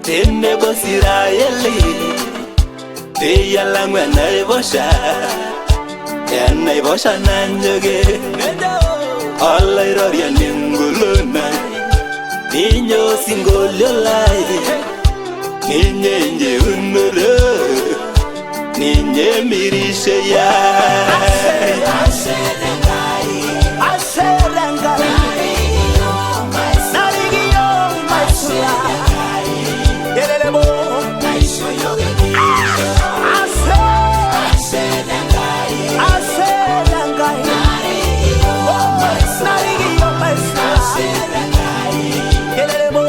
tenebo Israeli peeyie alang'u enaiposha nanyokie Oloitoriani engolonai ninye Osinkolio le ninye enjeunoto ninye Emirishoi Ashe Te Nkai, Ashe Te Nkai, NARIK Maisula, tenebo, Ashe Te Nkai, Ashe Te Nkai, NARIK Maisula, tenebo,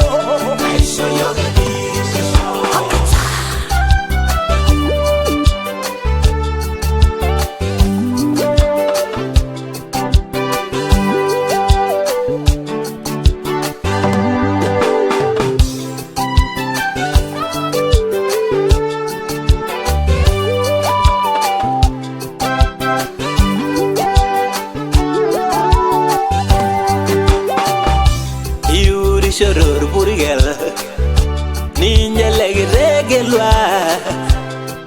shoror burgel ninye legeregelwa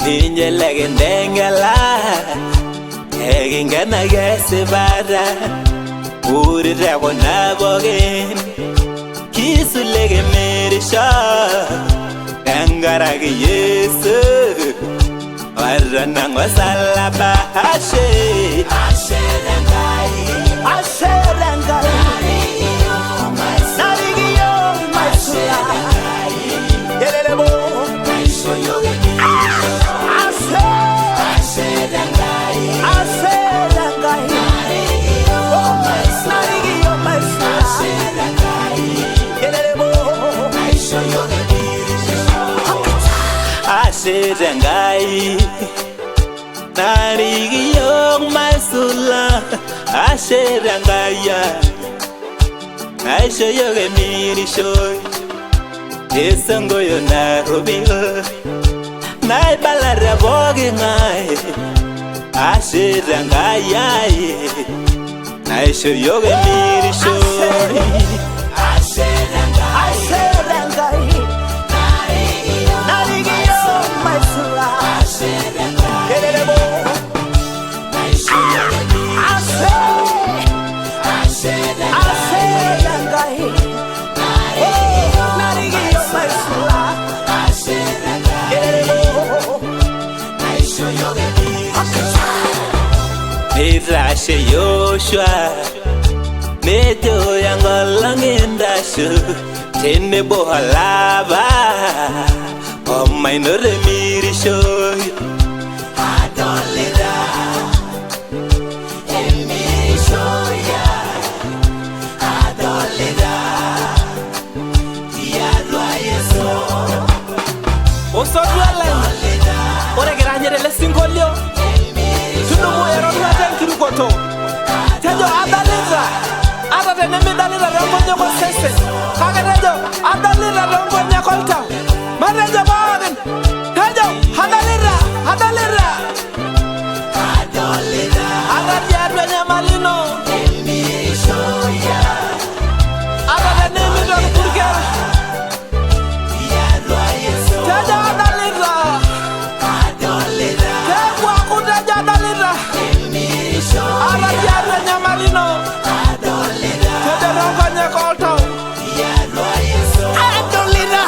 ninye legendengela egingana gesebara urire bonabogen kisulege merisha engarage Yesu warana ngosalaba Ashe Ashe Te Nkai, Ashe Te Nkai, Ashe Te Nkai, NARIK Maisula, Ashe Te Nkai, naishoo Emirishoi, esongoyo narobil, naibalare bogingai, Ashe Te Nkai, naishoo Emirishoi, Ashe Te Nkai, NARIK Maisula, tenebo, Ashe Te Nkai, NARIK Maisula, Ashe Yoshua, nejo engolonai tenebo halaba omainore Emirishoi Adolita Emirishoi, Adolita Yesu Osodwele ore geranyere le Osinkolio tunumu erona tenkirukoto tejo Adolita ata tenemidolita tongonyo sese kake tejo Adolita tongonyo kolta matejo pookin tejo Adolita ata tiatua enyamalino Emirishoi, ata tenemidol purker tejo Adolita tekwaku tejo Adolita ata tiatua enyamalino tejo tongonyo kolta Adolita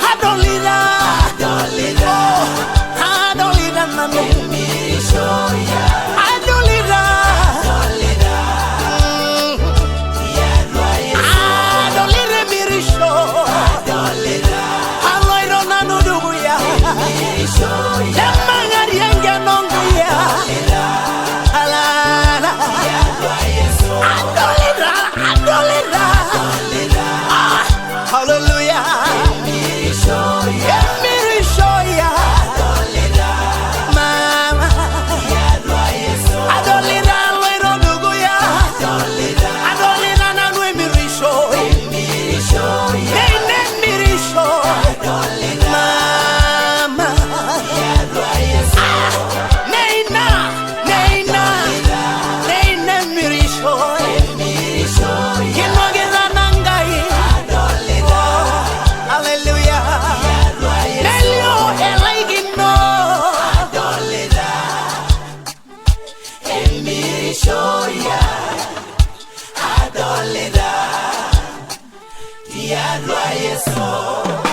Adolita, tiadua Yesu.